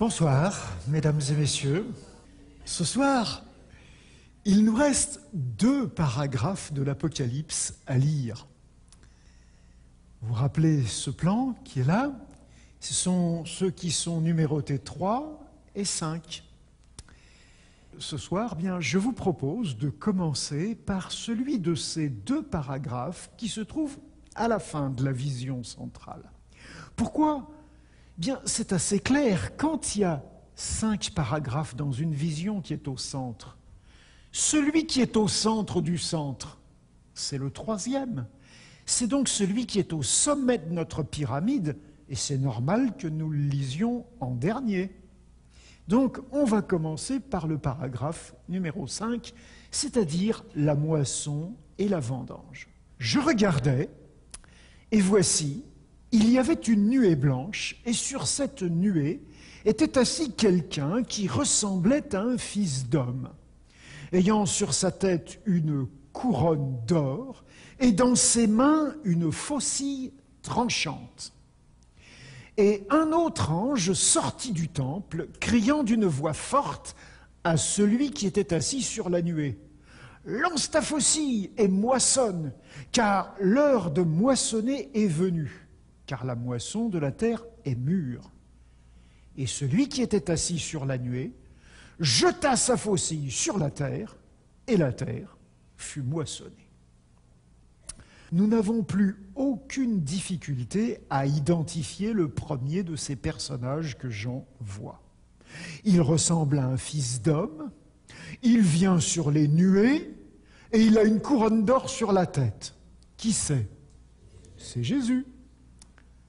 Bonsoir, mesdames et messieurs. Ce soir, il nous reste 2 paragraphes de l'Apocalypse à lire. Vous vous rappelez ce plan qui est là? Ce sont ceux qui sont numérotés 3 et 5. Ce soir, bien, je vous propose de commencer par celui de ces 2 paragraphes qui se trouve à la fin de la vision centrale. Pourquoi? Bien, c'est assez clair. Quand il y a 5 paragraphes dans une vision qui est au centre, celui qui est au centre du centre, c'est le 3e. C'est donc celui qui est au sommet de notre pyramide, et c'est normal que nous le lisions en dernier. Donc, on va commencer par le paragraphe numéro 5, c'est-à-dire la moisson et la vendange. Je regardais, et voici, il y avait une nuée blanche, et sur cette nuée était assis quelqu'un qui ressemblait à un fils d'homme, ayant sur sa tête une couronne d'or, et dans ses mains une faucille tranchante. Et un autre ange sortit du temple, criant d'une voix forte à celui qui était assis sur la nuée: « Lance ta faucille et moissonne, car l'heure de moissonner est venue, car la moisson de la terre est mûre. » Et celui qui était assis sur la nuée jeta sa faucille sur la terre, et la terre fut moissonnée. Nous n'avons plus aucune difficulté à identifier le premier de ces personnages que Jean voit. Il ressemble à un fils d'homme, il vient sur les nuées et il a une couronne d'or sur la tête. Qui c'est? C'est Jésus.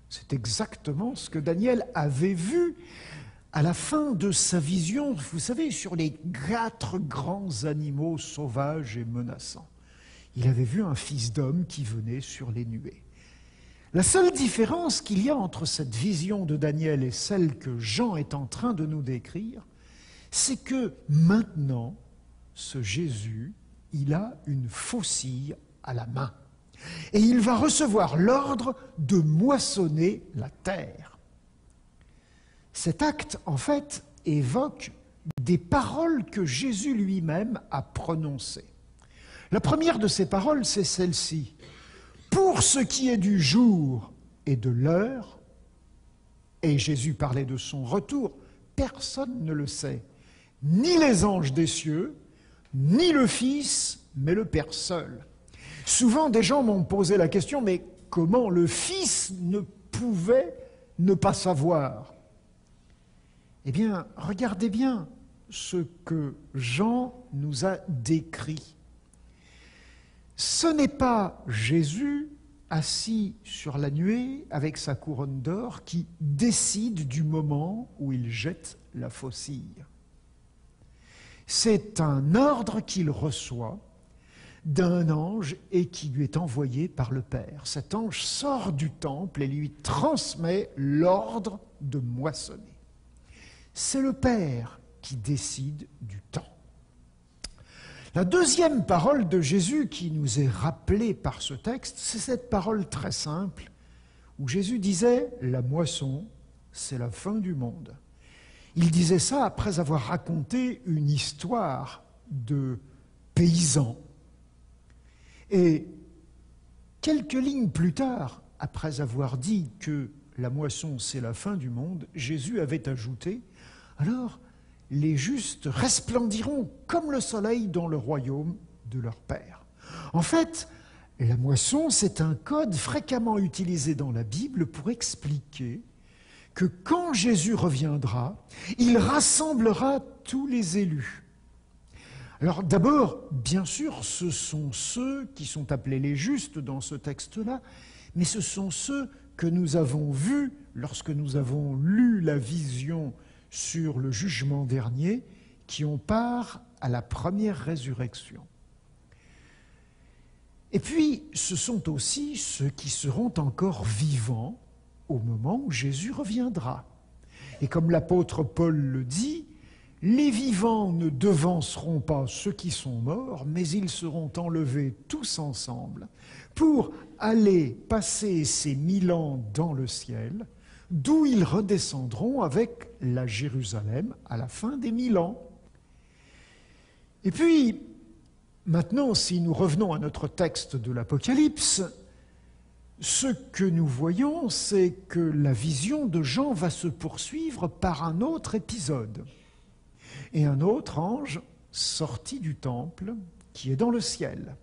C'est exactement ce que Daniel avait vu à la fin de sa vision, vous savez, sur les 4 grands animaux sauvages et menaçants. Il avait vu un fils d'homme qui venait sur les nuées. La seule différence qu'il y a entre cette vision de Daniel et celle que Jean est en train de nous décrire, c'est que maintenant, ce Jésus, il a une faucille à la main. Et il va recevoir l'ordre de moissonner la terre. Cet acte, en fait, évoque des paroles que Jésus lui-même a prononcées. La première de ces paroles, c'est celle-ci. « Pour ce qui est du jour et de l'heure », et Jésus parlait de son retour, personne ne le sait, ni les anges des cieux, ni le Fils, mais le Père seul. Souvent, des gens m'ont posé la question, mais comment le Fils ne pouvait ne pas savoir? Eh bien, regardez bien ce que Jean nous a décrit. Ce n'est pas Jésus assis sur la nuée avec sa couronne d'or qui décide du moment où il jette la faucille. C'est un ordre qu'il reçoit d'un ange et qui lui est envoyé par le Père. Cet ange sort du temple et lui transmet l'ordre de moissonner. C'est le Père qui décide du temps. La deuxième parole de Jésus qui nous est rappelée par ce texte, c'est cette parole très simple où Jésus disait « La moisson, c'est la fin du monde ». Il disait ça après avoir raconté une histoire de paysans. Et quelques lignes plus tard, après avoir dit que la moisson, c'est la fin du monde, Jésus avait ajouté « Alors, les justes resplendiront comme le soleil dans le royaume de leur Père. » En fait, la moisson, c'est un code fréquemment utilisé dans la Bible pour expliquer que quand Jésus reviendra, il rassemblera tous les élus. Alors d'abord, bien sûr, ce sont ceux qui sont appelés les justes dans ce texte-là, mais ce sont ceux que nous avons vus lorsque nous avons lu la vision sur le jugement dernier, qui ont part à la première résurrection. Et puis, ce sont aussi ceux qui seront encore vivants au moment où Jésus reviendra. Et comme l'apôtre Paul le dit, les vivants ne devanceront pas ceux qui sont morts, mais ils seront enlevés tous ensemble pour aller passer ces 1000 ans dans le ciel, d'où ils redescendront avec la Jérusalem à la fin des 1000 ans. Et puis, maintenant, si nous revenons à notre texte de l'Apocalypse, ce que nous voyons, c'est que la vision de Jean va se poursuivre par un autre épisode. Et un autre ange sorti du temple, qui est dans le ciel,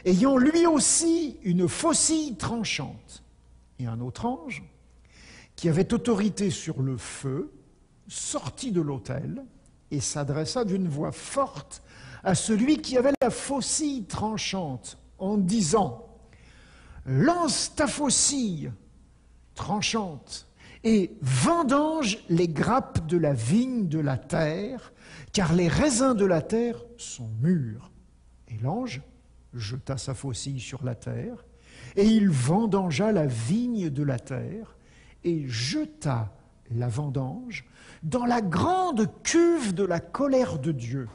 ayant lui aussi une faucille tranchante. Et un autre ange, qui avait autorité sur le feu, sortit de l'autel et s'adressa d'une voix forte à celui qui avait la faucille tranchante, en disant « Lance ta faucille tranchante et vendange les grappes de la vigne de la terre, car les raisins de la terre sont mûrs. » Et l'ange jeta sa faucille sur la terre, et il vendangea la vigne de la terre, et jeta la vendange dans la grande cuve de la colère de Dieu.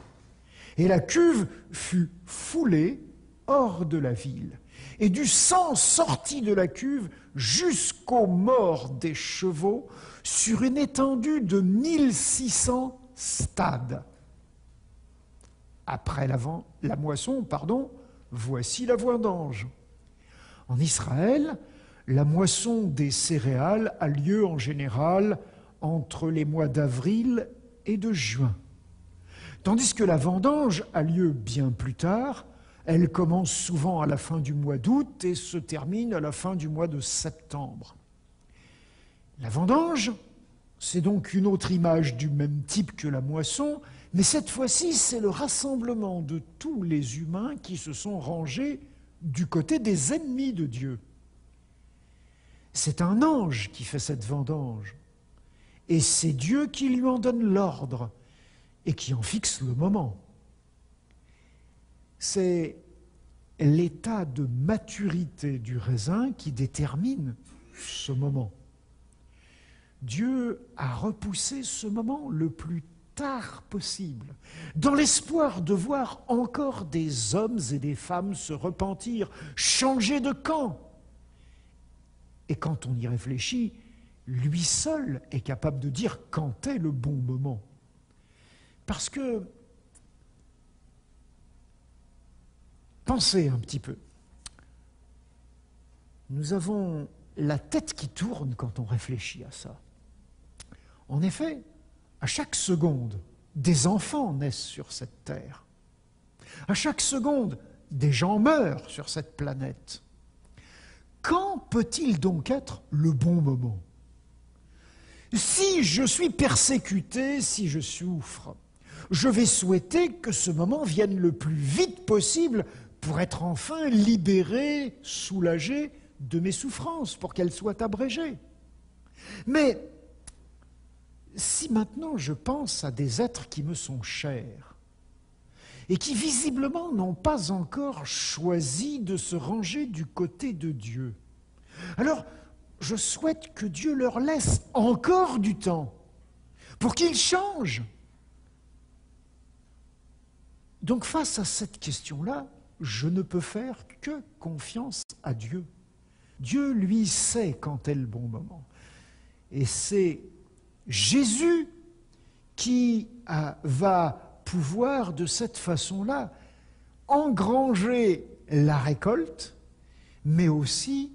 Et la cuve fut foulée hors de la ville. Et du sang sortit de la cuve jusqu'aux morts des chevaux sur une étendue de 1600 stades. Après la moisson, voici la vendange. En Israël, la moisson des céréales a lieu en général entre les mois d'avril et de juin. Tandis que la vendange a lieu bien plus tard. Elle commence souvent à la fin du mois d'août et se termine à la fin du mois de septembre. La vendange, c'est donc une autre image du même type que la moisson, mais cette fois-ci, c'est le rassemblement de tous les humains qui se sont rangés du côté des ennemis de Dieu. C'est un ange qui fait cette vendange, et c'est Dieu qui lui en donne l'ordre et qui en fixe le moment. C'est l'état de maturité du raisin qui détermine ce moment. Dieu a repoussé ce moment le plus tard possible, dans l'espoir de voir encore des hommes et des femmes se repentir, changer de camp. Et quand on y réfléchit, lui seul est capable de dire quand est le bon moment. Parce que, pensez un petit peu, nous avons la tête qui tourne quand on réfléchit à ça. En effet, à chaque seconde, des enfants naissent sur cette terre. À chaque seconde, des gens meurent sur cette planète. Quand peut-il donc être le bon moment? Si je suis persécuté, si je souffre, je vais souhaiter que ce moment vienne le plus vite possible pour être enfin libéré, soulagé de mes souffrances, pour qu'elles soient abrégées. Mais si maintenant je pense à des êtres qui me sont chers et qui visiblement n'ont pas encore choisi de se ranger du côté de Dieu, alors je souhaite que Dieu leur laisse encore du temps pour qu'ils changent. Donc face à cette question-là, je ne peux faire que confiance à Dieu. Dieu, lui, sait quand est le bon moment. Et c'est Jésus qui va pouvoir, de cette façon-là, engranger la récolte, mais aussi,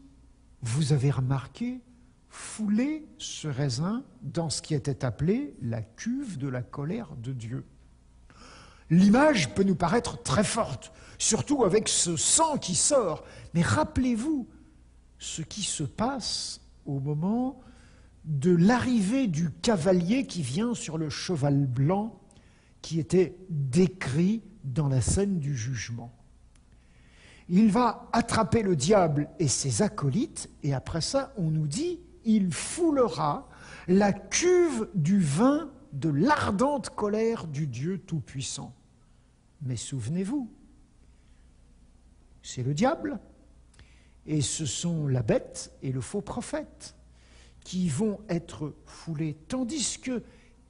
vous avez remarqué, fouler ce raisin dans ce qui était appelé la cuve de la colère de Dieu. L'image peut nous paraître très forte, surtout avec ce sang qui sort. Mais rappelez-vous ce qui se passe au moment de l'arrivée du cavalier qui vient sur le cheval blanc qui était décrit dans la scène du jugement. Il va attraper le diable et ses acolytes, et après ça, on nous dit, il foulera la cuve du vin de l'ardente colère du Dieu Tout-Puissant. Mais souvenez-vous, c'est le diable, et ce sont la bête et le faux prophète qui vont être foulés. Tandis que,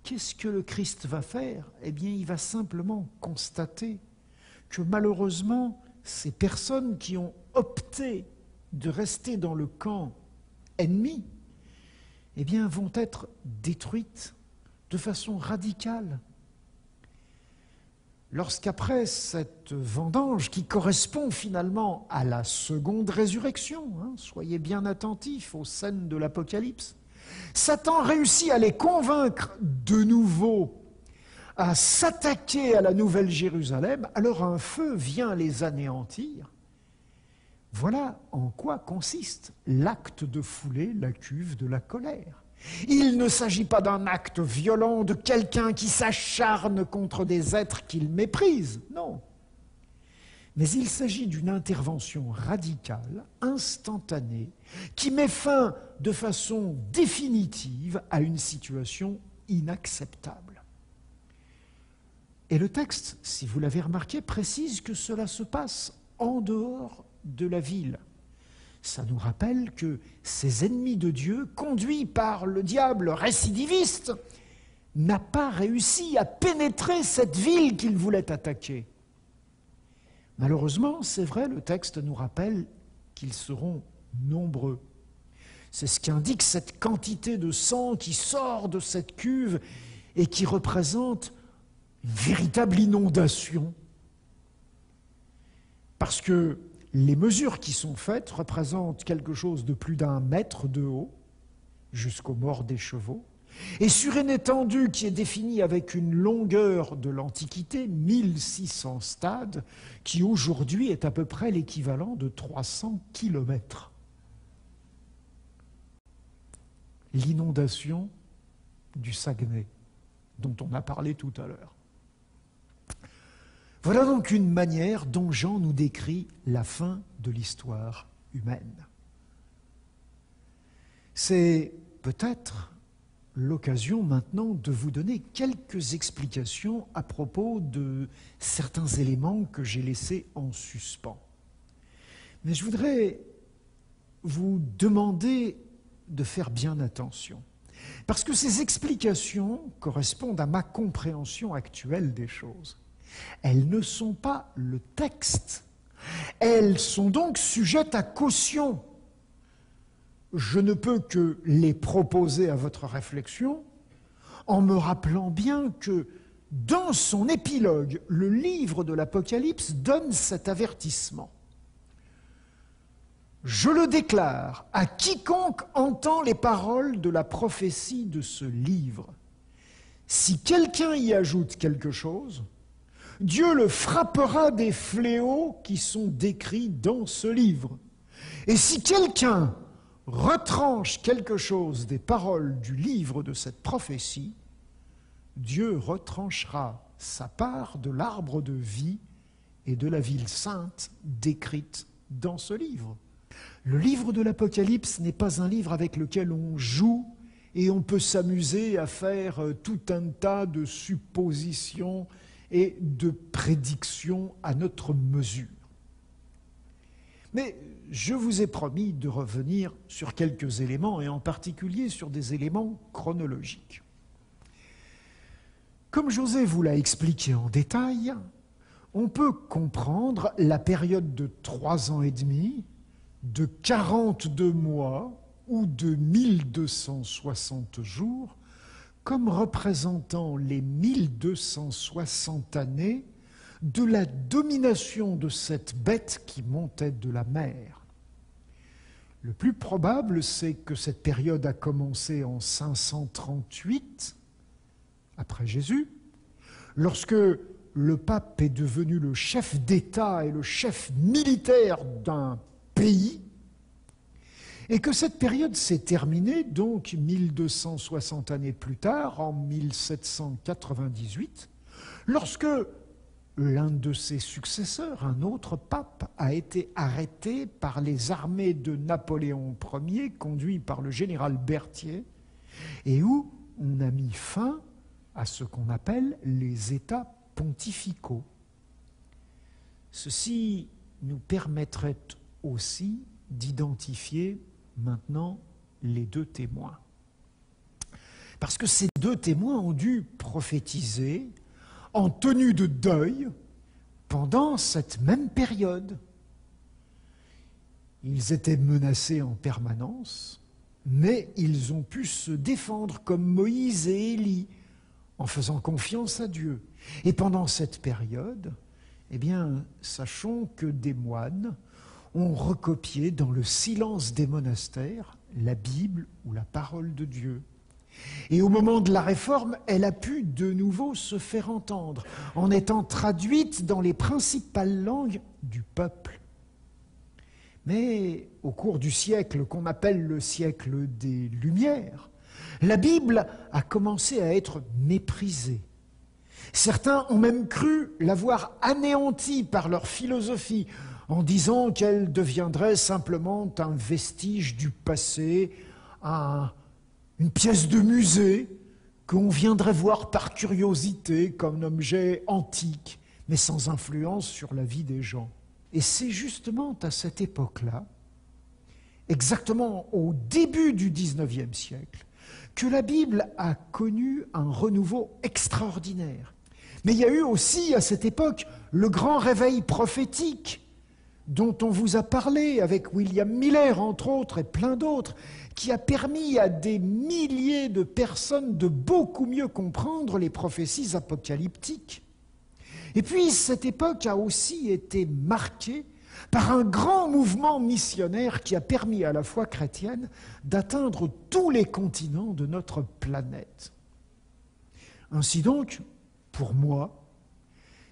qu'est-ce que le Christ va faire? Eh bien, il va simplement constater que malheureusement, ces personnes qui ont opté de rester dans le camp ennemi, eh bien, vont être détruites de façon radicale. Lorsqu'après cette vendange qui correspond finalement à la seconde résurrection, soyez bien attentifs aux scènes de l'Apocalypse, Satan réussit à les convaincre de nouveau à s'attaquer à la Nouvelle Jérusalem, alors un feu vient les anéantir. Voilà en quoi consiste l'acte de fouler la cuve de la colère. Il ne s'agit pas d'un acte violent de quelqu'un qui s'acharne contre des êtres qu'il méprise, non. Mais il s'agit d'une intervention radicale, instantanée, qui met fin de façon définitive à une situation inacceptable. Et le texte, si vous l'avez remarqué, précise que cela se passe en dehors de la ville. Ça nous rappelle que ces ennemis de Dieu, conduits par le diable récidiviste, n'a pas réussi à pénétrer cette ville qu'il voulait attaquer. Malheureusement, c'est vrai, le texte nous rappelle qu'ils seront nombreux. C'est ce qu'indique cette quantité de sang qui sort de cette cuve et qui représente une véritable inondation. Parce que les mesures qui sont faites représentent quelque chose de plus d'1 mètre de haut, jusqu'aux morts des chevaux, et sur une étendue qui est définie avec une longueur de l'Antiquité, 1600 stades, qui aujourd'hui est à peu près l'équivalent de 300 kilomètres. L'inondation du Saguenay, dont on a parlé tout à l'heure. Voilà donc une manière dont Jean nous décrit la fin de l'histoire humaine. C'est peut-être l'occasion maintenant de vous donner quelques explications à propos de certains éléments que j'ai laissés en suspens. Mais je voudrais vous demander de faire bien attention, parce que ces explications correspondent à ma compréhension actuelle des choses. Elles ne sont pas le texte. Elles sont donc sujettes à caution. Je ne peux que les proposer à votre réflexion en me rappelant bien que dans son épilogue, le livre de l'Apocalypse donne cet avertissement. Je le déclare à quiconque entend les paroles de la prophétie de ce livre. Si quelqu'un y ajoute quelque chose, Dieu le frappera des fléaux qui sont décrits dans ce livre. Et si quelqu'un retranche quelque chose des paroles du livre de cette prophétie, Dieu retranchera sa part de l'arbre de vie et de la ville sainte décrite dans ce livre. Le livre de l'Apocalypse n'est pas un livre avec lequel on joue et on peut s'amuser à faire tout un tas de suppositions et de prédictions à notre mesure. Mais je vous ai promis de revenir sur quelques éléments, et en particulier sur des éléments chronologiques. Comme José vous l'a expliqué en détail, on peut comprendre la période de 3 ans et demi, de 42 mois ou de 1260 jours comme représentant les 1260 années de la domination de cette bête qui montait de la mer. Le plus probable, c'est que cette période a commencé en 538 après Jésus, lorsque le pape est devenu le chef d'État et le chef militaire d'un pays, et que cette période s'est terminée, donc 1260 années plus tard, en 1798, lorsque l'un de ses successeurs, un autre pape, a été arrêté par les armées de Napoléon Ier, conduit par le général Berthier, et où on a mis fin à ce qu'on appelle les États pontificaux. Ceci nous permettrait aussi d'identifier maintenant les 2 témoins. Parce que ces 2 témoins ont dû prophétiser en tenue de deuil pendant cette même période. Ils étaient menacés en permanence, mais ils ont pu se défendre comme Moïse et Élie, en faisant confiance à Dieu. Et pendant cette période, eh bien, sachons que des moines ont recopié dans le silence des monastères la Bible ou la parole de Dieu. Et au moment de la Réforme, elle a pu de nouveau se faire entendre, en étant traduite dans les principales langues du peuple. Mais au cours du siècle qu'on appelle le siècle des Lumières, la Bible a commencé à être méprisée. Certains ont même cru l'avoir anéantie par leur philosophie, en disant qu'elle deviendrait simplement un vestige du passé, une pièce de musée qu'on viendrait voir par curiosité comme un objet antique, mais sans influence sur la vie des gens. Et c'est justement à cette époque-là, exactement au début du XIXe siècle, que la Bible a connu un renouveau extraordinaire. Mais il y a eu aussi à cette époque le grand réveil prophétique dont on vous a parlé avec William Miller, entre autres, et plein d'autres, qui a permis à des milliers de personnes de beaucoup mieux comprendre les prophéties apocalyptiques. Et puis cette époque a aussi été marquée par un grand mouvement missionnaire qui a permis à la foi chrétienne d'atteindre tous les continents de notre planète. Ainsi donc, pour moi,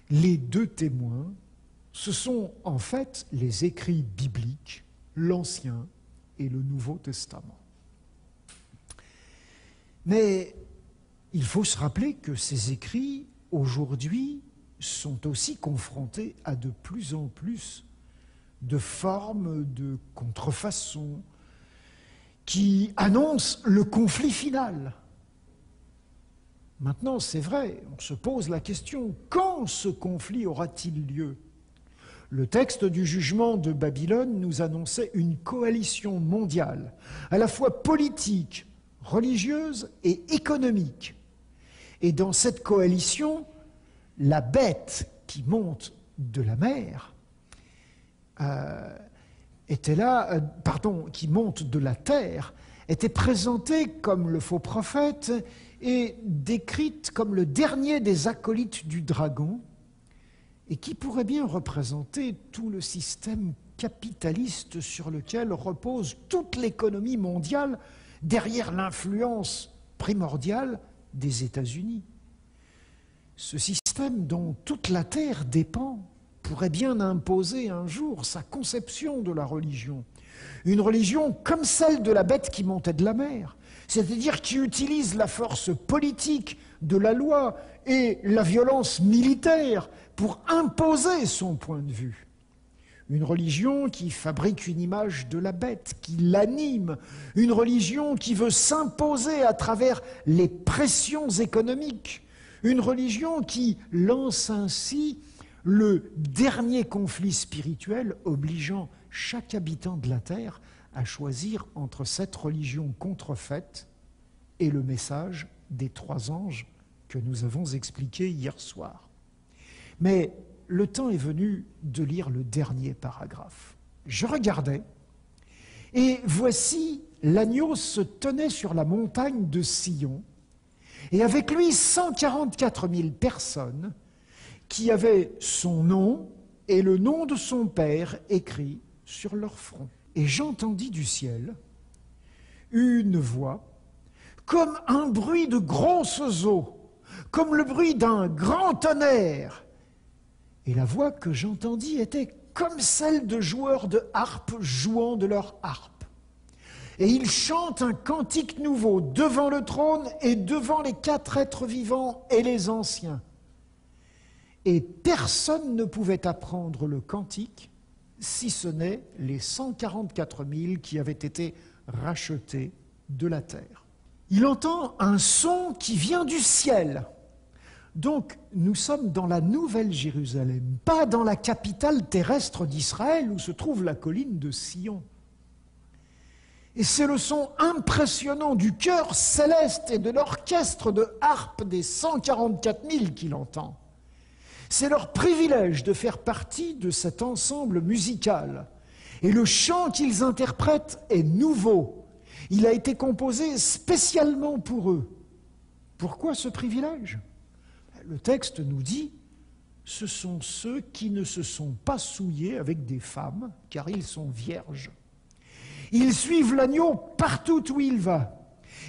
les deux témoins, ce sont en fait les écrits bibliques, l'Ancien et le Nouveau Testament. Mais il faut se rappeler que ces écrits, aujourd'hui, sont aussi confrontés à de plus en plus de formes de contrefaçon qui annoncent le conflit final. Maintenant, c'est vrai, on se pose la question, quand ce conflit aura-t-il lieu ? Le texte du jugement de Babylone nous annonçait une coalition mondiale, à la fois politique, religieuse et économique. Et dans cette coalition, la bête qui monte de la mer qui monte de la terre, était présentée comme le faux prophète et décrite comme le dernier des acolytes du dragon, et qui pourrait bien représenter tout le système capitaliste sur lequel repose toute l'économie mondiale derrière l'influence primordiale des États-Unis. Ce système dont toute la Terre dépend pourrait bien imposer un jour sa conception de la religion. Une religion comme celle de la bête qui montait de la mer, c'est-à-dire qui utilise la force politique de la loi et la violence militaire pour imposer son point de vue. Une religion qui fabrique une image de la bête, qui l'anime. Une religion qui veut s'imposer à travers les pressions économiques. Une religion qui lance ainsi le dernier conflit spirituel obligeant chaque habitant de la terre à choisir entre cette religion contrefaite et le message des 3 anges que nous avons expliqué hier soir. Mais le temps est venu de lire le dernier paragraphe. Je regardais, et voici l'agneau se tenait sur la montagne de Sion, et avec lui 144 000 personnes qui avaient son nom et le nom de son Père écrit sur leur front. Et j'entendis du ciel une voix comme un bruit de grosses eaux, comme le bruit d'un grand tonnerre. Et la voix que j'entendis était comme celle de joueurs de harpe jouant de leur harpe. Et ils chantent un cantique nouveau devant le trône et devant les 4 êtres vivants et les anciens. Et personne ne pouvait apprendre le cantique, si ce n'est les 144 000 qui avaient été rachetés de la terre. Il entend un son qui vient du ciel. Donc, nous sommes dans la Nouvelle Jérusalem, pas dans la capitale terrestre d'Israël où se trouve la colline de Sion. Et c'est le son impressionnant du chœur céleste et de l'orchestre de harpe des 144 000 qu'il entend. C'est leur privilège de faire partie de cet ensemble musical. Et le chant qu'ils interprètent est nouveau. Il a été composé spécialement pour eux. Pourquoi ce privilège? Le texte nous dit, ce sont ceux qui ne se sont pas souillés avec des femmes, car ils sont vierges. Ils suivent l'agneau partout où il va.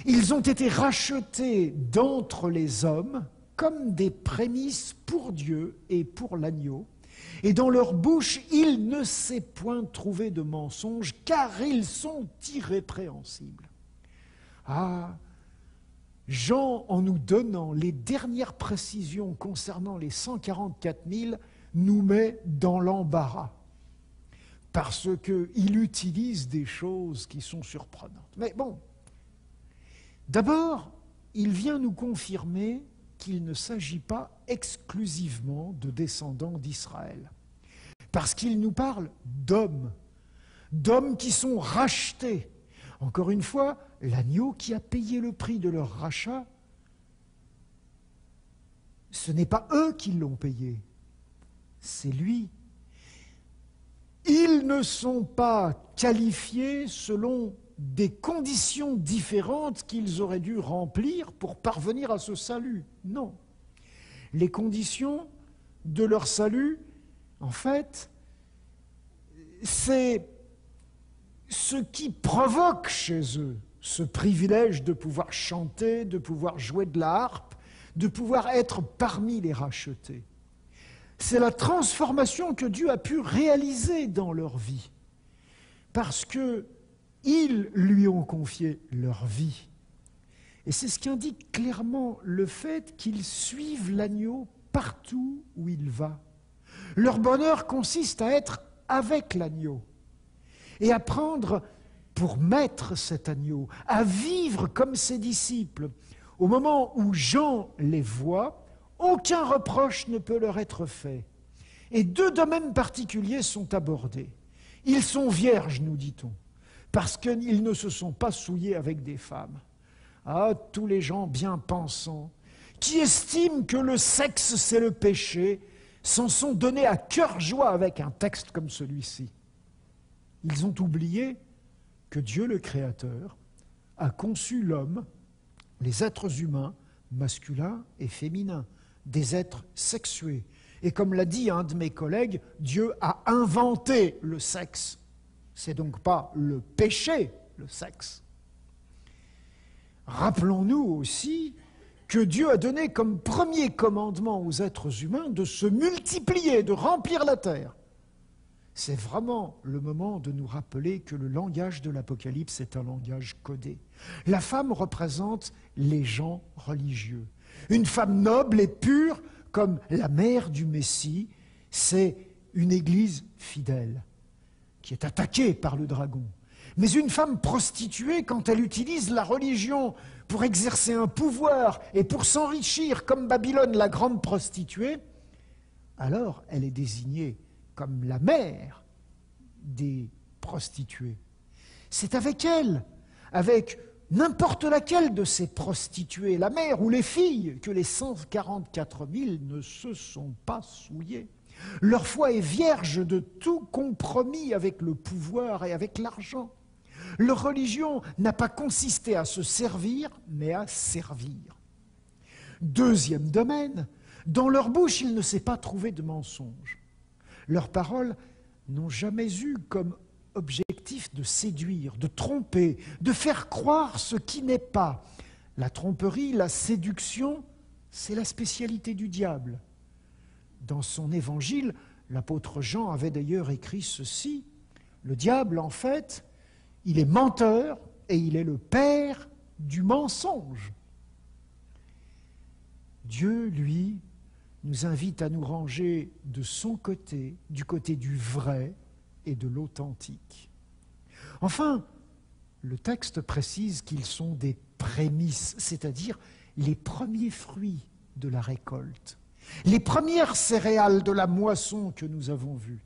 Ils ont été rachetés d'entre les hommes comme des prémices pour Dieu et pour l'agneau. Et dans leur bouche, il ne s'est point trouvé de mensonge, car ils sont irrépréhensibles. Ah, Jean, en nous donnant les dernières précisions concernant les 144 000, nous met dans l'embarras, parce qu'il utilise des choses qui sont surprenantes. Mais bon, d'abord, il vient nous confirmer qu'il ne s'agit pas exclusivement de descendants d'Israël, parce qu'il nous parle d'hommes qui sont rachetés. Encore une fois, l'agneau qui a payé le prix de leur rachat, ce n'est pas eux qui l'ont payé, c'est lui. Ils ne sont pas qualifiés selon des conditions différentes qu'ils auraient dû remplir pour parvenir à ce salut. Non. Les conditions de leur salut, en fait, c'est ce qui provoque chez eux ce privilège de pouvoir chanter, de pouvoir jouer de la harpe, de pouvoir être parmi les rachetés. C'est la transformation que Dieu a pu réaliser dans leur vie, parce qu'ils lui ont confié leur vie. Et c'est ce qu'indique clairement le fait qu'ils suivent l'agneau partout où il va. Leur bonheur consiste à être avec l'agneau et à prendre pour maître cet agneau, à vivre comme ses disciples. Au moment où Jean les voit, aucun reproche ne peut leur être fait. Et deux domaines particuliers sont abordés. Ils sont vierges, nous dit-on, parce qu'ils ne se sont pas souillés avec des femmes. Ah, tous les gens bien pensants, qui estiment que le sexe c'est le péché, s'en sont donnés à cœur joie avec un texte comme celui-ci. Ils ont oublié que Dieu le Créateur a conçu l'homme, les êtres humains, masculins et féminins, des êtres sexués. Et comme l'a dit un de mes collègues, Dieu a inventé le sexe. C'est donc pas le péché, le sexe. Rappelons-nous aussi que Dieu a donné comme premier commandement aux êtres humains de se multiplier, de remplir la terre. C'est vraiment le moment de nous rappeler que le langage de l'Apocalypse est un langage codé. La femme représente les gens religieux. Une femme noble et pure, comme la mère du Messie, c'est une église fidèle, qui est attaquée par le dragon. Mais une femme prostituée, quand elle utilise la religion pour exercer un pouvoir et pour s'enrichir, comme Babylone, la grande prostituée, alors elle est désignée comme la mère des prostituées. C'est avec elle, avec n'importe laquelle de ces prostituées, la mère ou les filles, que les 144 000 ne se sont pas souillés. Leur foi est vierge de tout compromis avec le pouvoir et avec l'argent. Leur religion n'a pas consisté à se servir, mais à servir. Deuxième domaine, dans leur bouche, il ne s'est pas trouvé de mensonge. Leurs paroles n'ont jamais eu comme objectif de séduire, de tromper, de faire croire ce qui n'est pas. La tromperie, la séduction, c'est la spécialité du diable. Dans son évangile, l'apôtre Jean avait d'ailleurs écrit ceci. Le diable, en fait, il est menteur et il est le père du mensonge. Dieu, lui, nous invite à nous ranger de son côté, du côté du vrai et de l'authentique. Enfin, le texte précise qu'ils sont des prémices, c'est-à-dire les premiers fruits de la récolte, les premières céréales de la moisson que nous avons vues.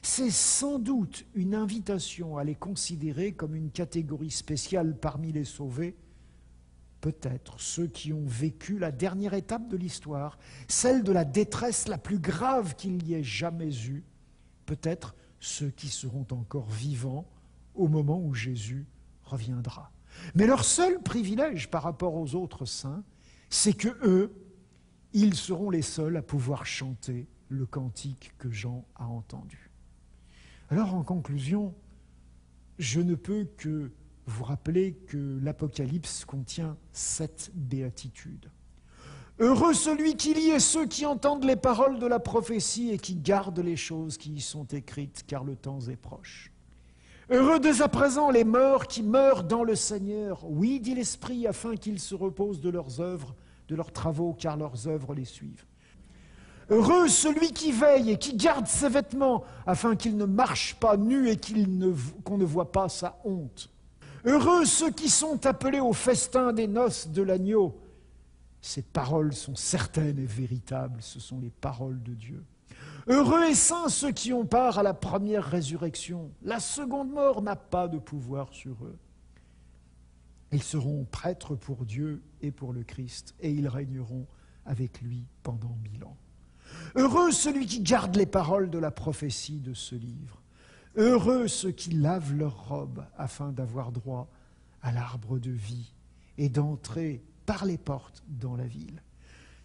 C'est sans doute une invitation à les considérer comme une catégorie spéciale parmi les sauvés, peut-être ceux qui ont vécu la dernière étape de l'histoire, celle de la détresse la plus grave qu'il y ait jamais eue, peut-être ceux qui seront encore vivants au moment où Jésus reviendra. Mais leur seul privilège par rapport aux autres saints, c'est que eux, ils seront les seuls à pouvoir chanter le cantique que Jean a entendu. Alors en conclusion, je ne peux que vous rappeler que l'Apocalypse contient 7 béatitudes. Heureux celui qui lit et ceux qui entendent les paroles de la prophétie et qui gardent les choses qui y sont écrites, car le temps est proche. Heureux dès à présent les morts qui meurent dans le Seigneur. Oui, dit l'Esprit, afin qu'ils se reposent de leurs œuvres, de leurs travaux, car leurs œuvres les suivent. Heureux celui qui veille et qui garde ses vêtements, afin qu'il ne marche pas nu et qu'on ne voit pas sa honte. Heureux ceux qui sont appelés au festin des noces de l'agneau. Ces paroles sont certaines et véritables, ce sont les paroles de Dieu. Heureux et saints ceux qui ont part à la première résurrection. La seconde mort n'a pas de pouvoir sur eux. Ils seront prêtres pour Dieu et pour le Christ, et ils régneront avec lui pendant 1000 ans. Heureux celui qui garde les paroles de la prophétie de ce livre. Heureux ceux qui lavent leurs robes afin d'avoir droit à l'arbre de vie et d'entrer par les portes dans la ville.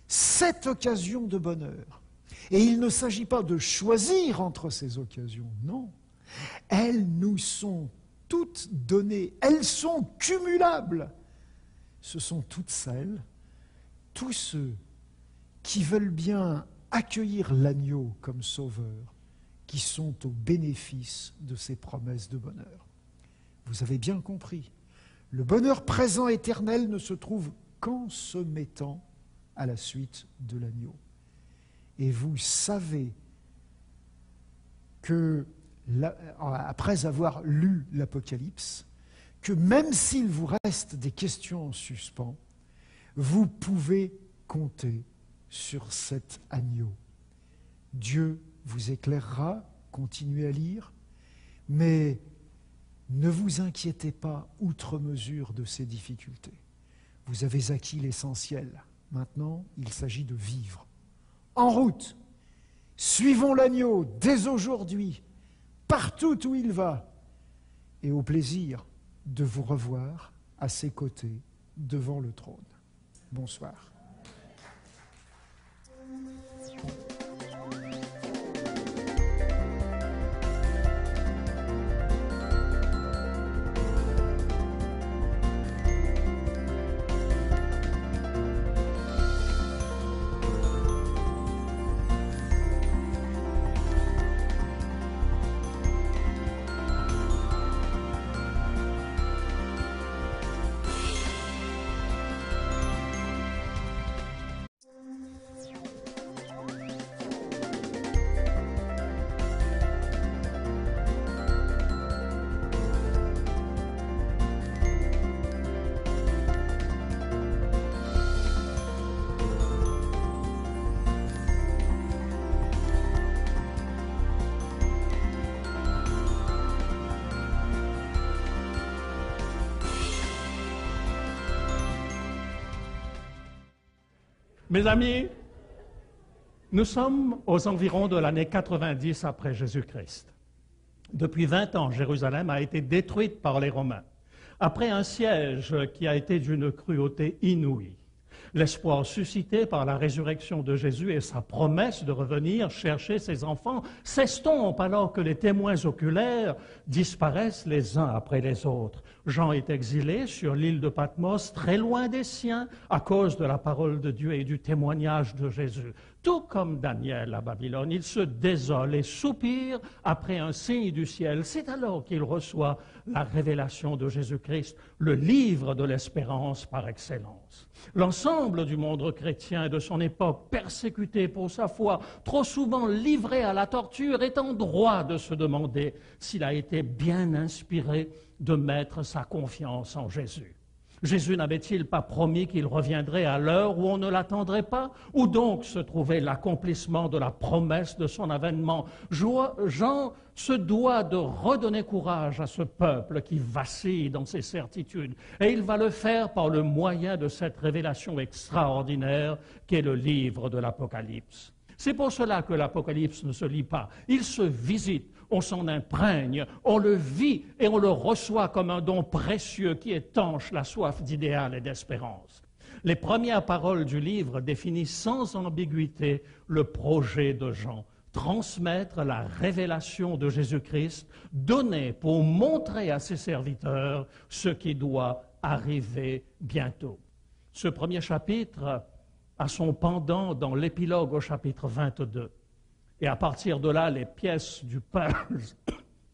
7 occasions de bonheur. Et il ne s'agit pas de choisir entre ces occasions, non. Elles nous sont toutes données, elles sont cumulables. Ce sont toutes celles, tous ceux qui veulent bien accueillir l'agneau comme sauveur, qui sont au bénéfice de ces promesses de bonheur. Vous avez bien compris, le bonheur présent éternel ne se trouve qu'en se mettant à la suite de l'agneau. Et vous savez que, après avoir lu l'Apocalypse, que même s'il vous reste des questions en suspens, vous pouvez compter sur cet agneau. Dieu vous éclairera, continuez à lire, mais ne vous inquiétez pas outre mesure de ces difficultés. Vous avez acquis l'essentiel. Maintenant, il s'agit de vivre. En route, suivons l'agneau dès aujourd'hui, partout où il va, et au plaisir de vous revoir à ses côtés devant le trône. Bonsoir. Mes amis, nous sommes aux environs de l'année 90 après Jésus-Christ. Depuis 20 ans, Jérusalem a été détruite par les Romains. Après un siège qui a été d'une cruauté inouïe, l'espoir suscité par la résurrection de Jésus et sa promesse de revenir chercher ses enfants s'estompe alors que les témoins oculaires disparaissent les uns après les autres. Jean est exilé sur l'île de Patmos, très loin des siens, à cause de la parole de Dieu et du témoignage de Jésus. Tout comme Daniel à Babylone, il se désole et soupire après un signe du ciel. C'est alors qu'il reçoit la révélation de Jésus-Christ, le livre de l'espérance par excellence. L'ensemble du monde chrétien de son époque, persécuté pour sa foi, trop souvent livré à la torture, est en droit de se demander s'il a été bien inspiré de mettre sa confiance en Jésus. Jésus n'avait-il pas promis qu'il reviendrait à l'heure où on ne l'attendrait pas? Où donc se trouvait l'accomplissement de la promesse de son avènement? Jean se doit de redonner courage à ce peuple qui vacille dans ses certitudes. Et il va le faire par le moyen de cette révélation extraordinaire qu'est le livre de l'Apocalypse. C'est pour cela que l'Apocalypse ne se lit pas. Il se visite, on s'en imprègne, on le vit et on le reçoit comme un don précieux qui étanche la soif d'idéal et d'espérance. Les premières paroles du livre définissent sans ambiguïté le projet de Jean, transmettre la révélation de Jésus-Christ, donnée pour montrer à ses serviteurs ce qui doit arriver bientôt. Ce premier chapitre a son pendant dans l'épilogue au chapitre 22. Et à partir de là, les pièces du puzzle,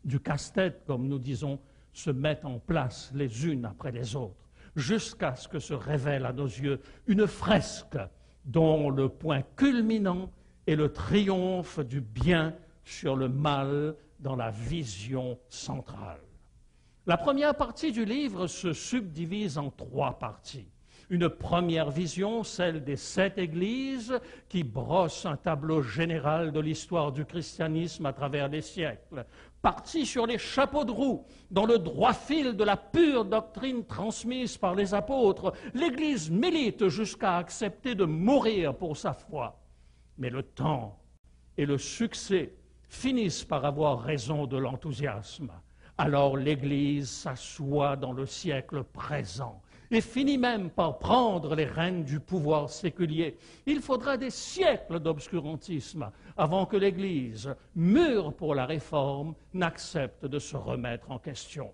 du casse-tête, comme nous disons, se mettent en place les unes après les autres, jusqu'à ce que se révèle à nos yeux une fresque dont le point culminant est le triomphe du bien sur le mal dans la vision centrale. La première partie du livre se subdivise en 3 parties. Une première vision, celle des 7 églises, qui brosse un tableau général de l'histoire du christianisme à travers les siècles. Partie sur les chapeaux de roue, dans le droit fil de la pure doctrine transmise par les apôtres, l'Église milite jusqu'à accepter de mourir pour sa foi. Mais le temps et le succès finissent par avoir raison de l'enthousiasme. Alors l'Église s'assoit dans le siècle présent et finit même par prendre les rênes du pouvoir séculier. Il faudra des siècles d'obscurantisme avant que l'Église, mûre pour la réforme, n'accepte de se remettre en question.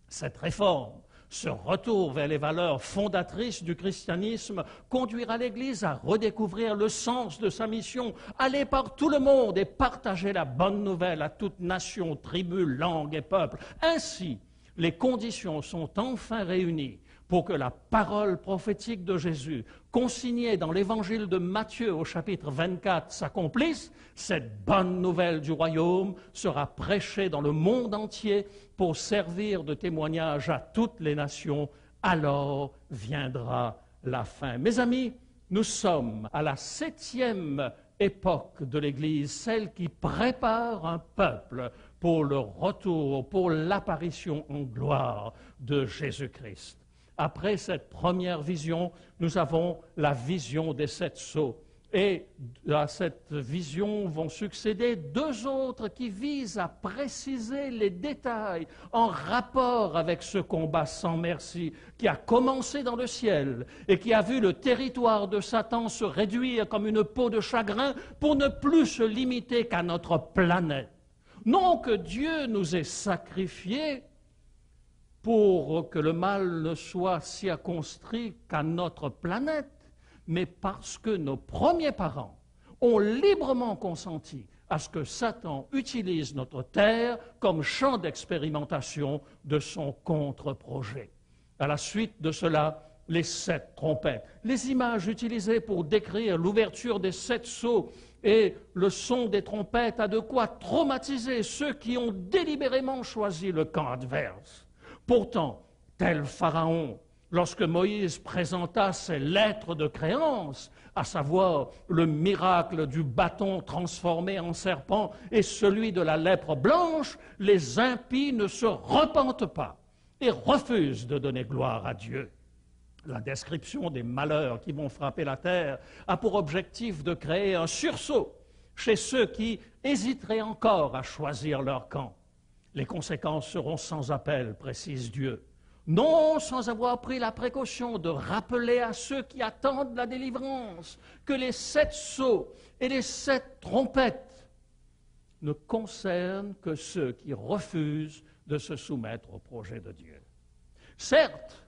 Cette réforme, ce retour vers les valeurs fondatrices du christianisme, conduira l'Église à redécouvrir le sens de sa mission, aller par tout le monde et partager la bonne nouvelle à toute nation, tribu, langue et peuple. Ainsi, les conditions sont enfin réunies pour que la parole prophétique de Jésus, consignée dans l'évangile de Matthieu au chapitre 24, s'accomplisse. Cette bonne nouvelle du royaume sera prêchée dans le monde entier pour servir de témoignage à toutes les nations. Alors viendra la fin. Mes amis, nous sommes à la 7e époque de l'Église, celle qui prépare un peuple pour le retour, pour l'apparition en gloire de Jésus-Christ. Après cette première vision, nous avons la vision des 7 sceaux. Et à cette vision vont succéder 2 autres qui visent à préciser les détails en rapport avec ce combat sans merci qui a commencé dans le ciel et qui a vu le territoire de Satan se réduire comme une peau de chagrin pour ne plus se limiter qu'à notre planète. Non que Dieu nous ait sacrifiés pour que le mal ne soit circonscrit qu'à notre planète, mais parce que nos premiers parents ont librement consenti à ce que Satan utilise notre terre comme champ d'expérimentation de son contre-projet. À la suite de cela, les 7 trompettes, les images utilisées pour décrire l'ouverture des 7 sceaux et le son des trompettes a de quoi traumatiser ceux qui ont délibérément choisi le camp adverse. Pourtant, tel Pharaon, lorsque Moïse présenta ses lettres de créance, à savoir le miracle du bâton transformé en serpent et celui de la lèpre blanche, les impies ne se repentent pas et refusent de donner gloire à Dieu. La description des malheurs qui vont frapper la terre a pour objectif de créer un sursaut chez ceux qui hésiteraient encore à choisir leur camp. Les conséquences seront sans appel, précise Dieu. Non sans avoir pris la précaution de rappeler à ceux qui attendent la délivrance que les 7 sceaux et les 7 trompettes ne concernent que ceux qui refusent de se soumettre au projet de Dieu. Certes,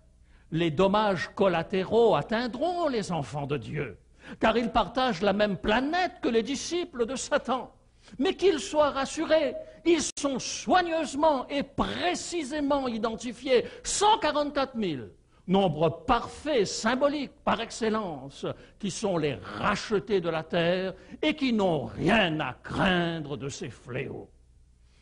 les dommages collatéraux atteindront les enfants de Dieu, car ils partagent la même planète que les disciples de Satan. Mais qu'ils soient rassurés, ils sont soigneusement et précisément identifiés, 144 000, nombre parfait, symbolique par excellence, qui sont les rachetés de la terre et qui n'ont rien à craindre de ces fléaux.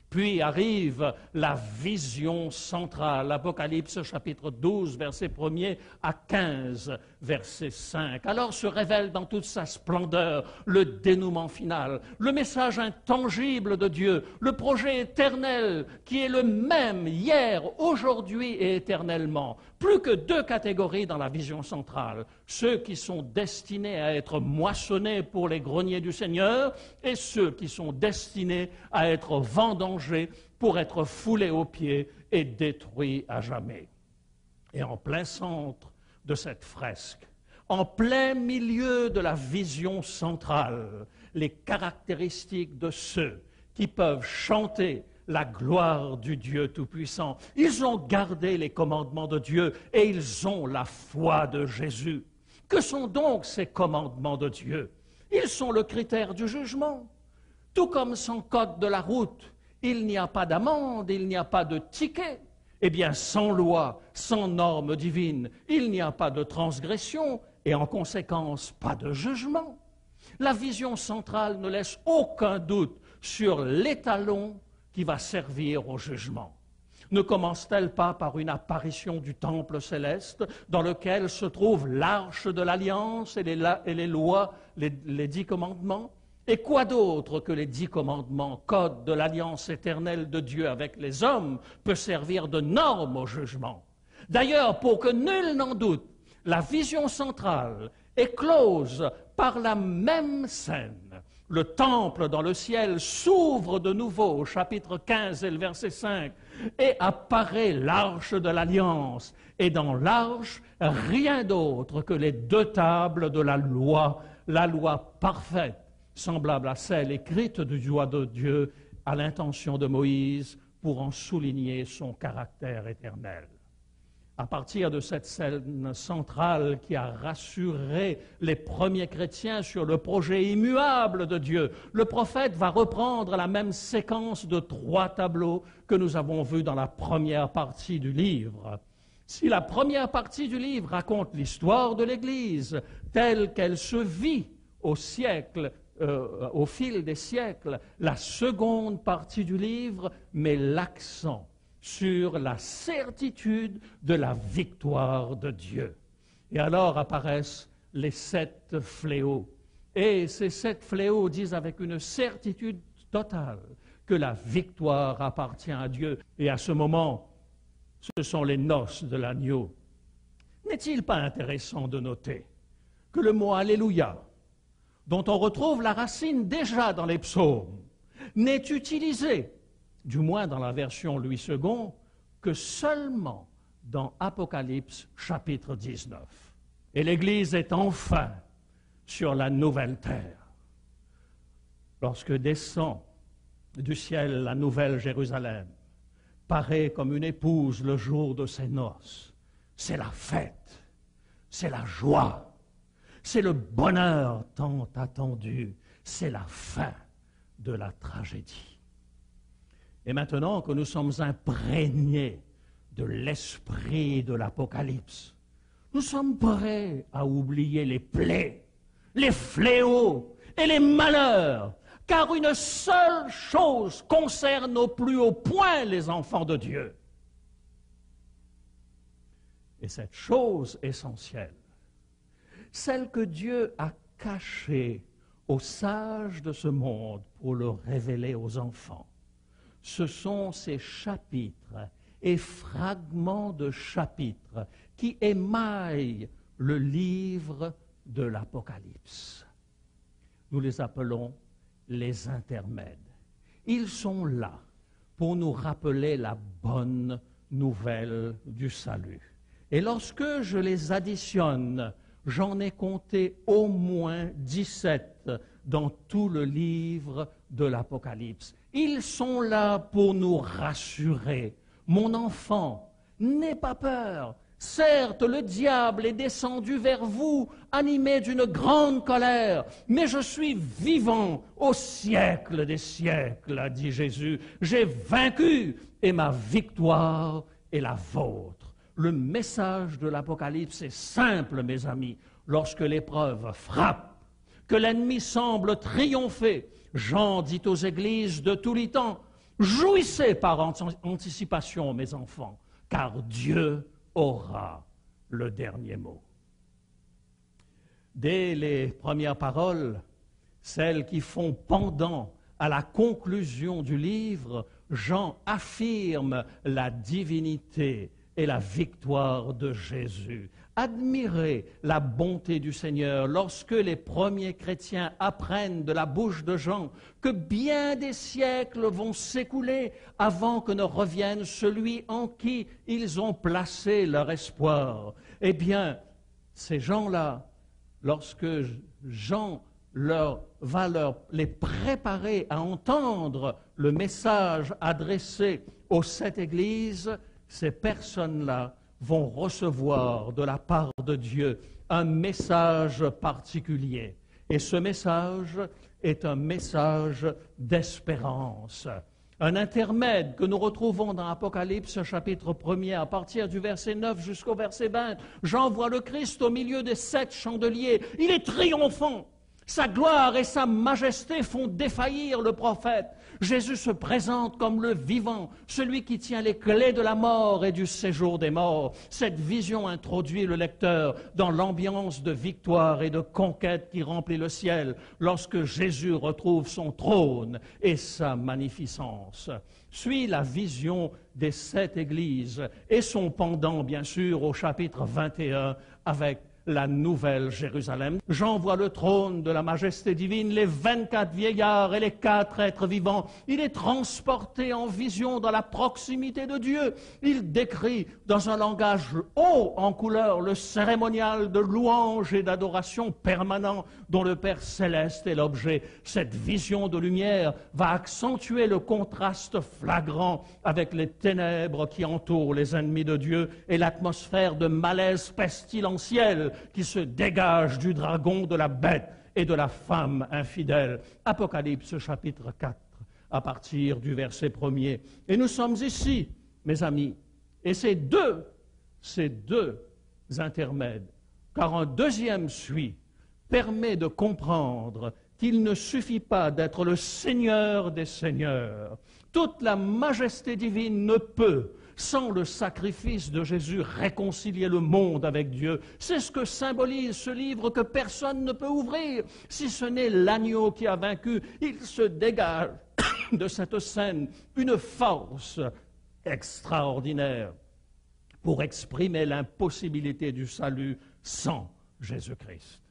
Puis arrive la vision centrale, l'Apocalypse chapitre 12, versets 1er à 15. verset 5. Alors se révèle dans toute sa splendeur le dénouement final, le message intangible de Dieu, le projet éternel qui est le même hier, aujourd'hui et éternellement. Plus que deux catégories dans la vision centrale, ceux qui sont destinés à être moissonnés pour les greniers du Seigneur et ceux qui sont destinés à être vendangés pour être foulés aux pieds et détruits à jamais. Et en plein centre de cette fresque, en plein milieu de la vision centrale, les caractéristiques de ceux qui peuvent chanter la gloire du Dieu Tout-Puissant. Ils ont gardé les commandements de Dieu et ils ont la foi de Jésus. Que sont donc ces commandements de Dieu? Ils sont le critère du jugement. Tout comme sans code de la route, il n'y a pas d'amende, il n'y a pas de ticket. Eh bien, sans loi, sans normes divines, il n'y a pas de transgression et en conséquence, pas de jugement. La vision centrale ne laisse aucun doute sur l'étalon qui va servir au jugement. Ne commence-t-elle pas par une apparition du temple céleste dans lequel se trouve l'arche de l'alliance et les lois, les 10 commandements? Et quoi d'autre que les 10 commandements, code de l'alliance éternelle de Dieu avec les hommes, peut servir de norme au jugement? D'ailleurs, pour que nul n'en doute, la vision centrale est close par la même scène. Le temple dans le ciel s'ouvre de nouveau au chapitre 15 et le verset 5 et apparaît l'arche de l'alliance. Et dans l'arche, rien d'autre que les 2 tables de la loi parfaite, semblable à celle écrite du doigt de Dieu à l'intention de Moïse pour en souligner son caractère éternel. À partir de cette scène centrale qui a rassuré les premiers chrétiens sur le projet immuable de Dieu, le prophète va reprendre la même séquence de 3 tableaux que nous avons vus dans la première partie du livre. Si la première partie du livre raconte l'histoire de l'Église telle qu'elle se vit au fil des siècles, la seconde partie du livre met l'accent sur la certitude de la victoire de Dieu. Et alors apparaissent les 7 fléaux. Et ces 7 fléaux disent avec une certitude totale que la victoire appartient à Dieu. Et à ce moment, ce sont les noces de l'agneau. N'est-il pas intéressant de noter que le mot « Alléluia », dont on retrouve la racine déjà dans les psaumes, n'est utilisé, du moins dans la version Louis II, que seulement dans Apocalypse chapitre 19. Et l'Église est enfin sur la nouvelle terre. Lorsque descend du ciel la nouvelle Jérusalem, paraît comme une épouse le jour de ses noces, c'est la fête, c'est la joie, c'est le bonheur tant attendu, c'est la fin de la tragédie. Et maintenant que nous sommes imprégnés de l'esprit de l'Apocalypse, nous sommes prêts à oublier les plaies, les fléaux et les malheurs, car une seule chose concerne au plus haut point les enfants de Dieu. Et cette chose essentielle, celle que Dieu a cachée aux sages de ce monde pour le révéler aux enfants, ce sont ces chapitres et fragments de chapitres qui émaillent le livre de l'Apocalypse. Nous les appelons les intermèdes. Ils sont là pour nous rappeler la bonne nouvelle du salut. Et lorsque je les additionne, j'en ai compté au moins 17 dans tout le livre de l'Apocalypse. Ils sont là pour nous rassurer. Mon enfant, n'aie pas peur. Certes, le diable est descendu vers vous, animé d'une grande colère, mais je suis vivant au siècle des siècles, a dit Jésus. J'ai vaincu et ma victoire est la vôtre. Le message de l'Apocalypse est simple, mes amis. Lorsque l'épreuve frappe, que l'ennemi semble triompher, Jean dit aux églises de tous les temps, jouissez par anticipation, mes enfants, car Dieu aura le dernier mot. Dès les premières paroles, celles qui font pendant à la conclusion du livre, Jean affirme la divinité et la victoire de Jésus. Admirez la bonté du Seigneur lorsque les premiers chrétiens apprennent de la bouche de Jean que bien des siècles vont s'écouler avant que ne revienne celui en qui ils ont placé leur espoir. Eh bien, ces gens-là, lorsque Jean va les préparer à entendre le message adressé aux 7 églises, ces personnes-là vont recevoir de la part de Dieu un message particulier. Et ce message est un message d'espérance. Un intermède que nous retrouvons dans Apocalypse chapitre 1er à partir du verset 9 jusqu'au verset 20. Jean voit le Christ au milieu des 7 chandeliers. Il est triomphant. Sa gloire et sa majesté font défaillir le prophète. Jésus se présente comme le vivant, celui qui tient les clés de la mort et du séjour des morts. Cette vision introduit le lecteur dans l'ambiance de victoire et de conquête qui remplit le ciel lorsque Jésus retrouve son trône et sa magnificence. Suit la vision des 7 églises et son pendant, bien sûr, au chapitre 21 avec la nouvelle Jérusalem. Jean voit le trône de la majesté divine, les 24 vieillards et les 4 êtres vivants. Il est transporté en vision dans la proximité de Dieu. Il décrit dans un langage haut en couleur le cérémonial de louange et d'adoration permanent dont le Père céleste est l'objet. Cette vision de lumière va accentuer le contraste flagrant avec les ténèbres qui entourent les ennemis de Dieu et l'atmosphère de malaise pestilentiel qui se dégage du dragon, de la bête et de la femme infidèle. Apocalypse chapitre 4, à partir du verset 1er. Et nous sommes ici, mes amis, et ces deux intermèdes, car un deuxième suit, permet de comprendre qu'il ne suffit pas d'être le Seigneur des Seigneurs. Toute la majesté divine ne peut, sans le sacrifice de Jésus, réconcilier le monde avec Dieu. C'est ce que symbolise ce livre que personne ne peut ouvrir, si ce n'est l'agneau qui a vaincu. Il se dégage de cette scène une force extraordinaire pour exprimer l'impossibilité du salut sans Jésus-Christ.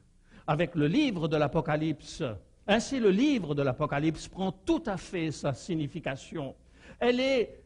Avec le livre de l'Apocalypse, ainsi le livre de l'Apocalypse prend tout à fait sa signification. Elle est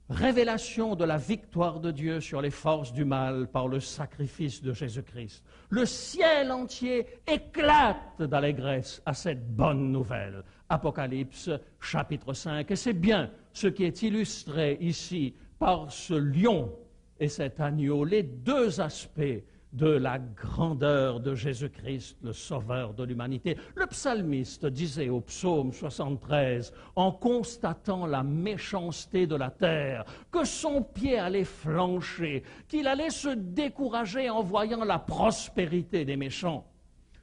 révélation de la victoire de Dieu sur les forces du mal par le sacrifice de Jésus-Christ. Le ciel entier éclate d'allégresse à cette bonne nouvelle. Apocalypse chapitre 5. Et c'est bien ce qui est illustré ici par ce lion et cet agneau, les deux aspects de la grandeur de Jésus-Christ, le Sauveur de l'humanité. Le psalmiste disait au psaume 73, en constatant la méchanceté de la terre, que son pied allait flancher, qu'il allait se décourager en voyant la prospérité des méchants.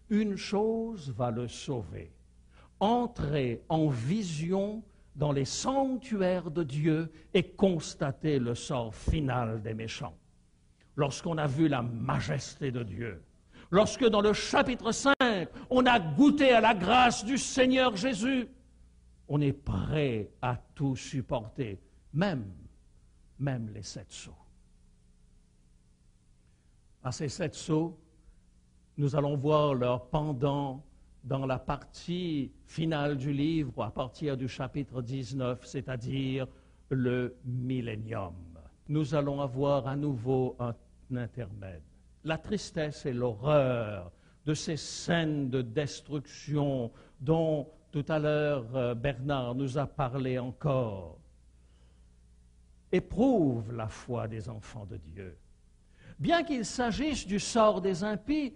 Une chose va le sauver, entrer en vision dans les sanctuaires de Dieu et constater le sort final des méchants. Lorsqu'on a vu la majesté de Dieu, lorsque dans le chapitre 5, on a goûté à la grâce du Seigneur Jésus, on est prêt à tout supporter, même les 7 sceaux. À ces 7 sceaux, nous allons voir leur pendant dans la partie finale du livre, à partir du chapitre 19, c'est-à-dire le millénium. Nous allons avoir à nouveau un intermède. La tristesse et l'horreur de ces scènes de destruction dont tout à l'heure Bernard nous a parlé encore éprouvent la foi des enfants de Dieu. Bien qu'il s'agisse du sort des impies,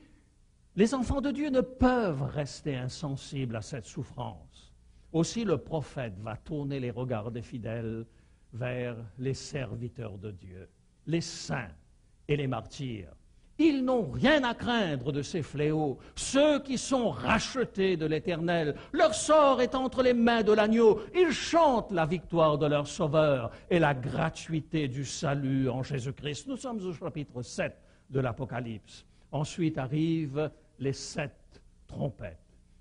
les enfants de Dieu ne peuvent rester insensibles à cette souffrance. Aussi le prophète va tourner les regards des fidèles vers les serviteurs de Dieu, les saints et les martyrs. Ils n'ont rien à craindre de ces fléaux, ceux qui sont rachetés de l'Éternel. Leur sort est entre les mains de l'agneau. Ils chantent la victoire de leur Sauveur et la gratuité du salut en Jésus-Christ. Nous sommes au chapitre 7 de l'Apocalypse. Ensuite arrive les 7 trompettes.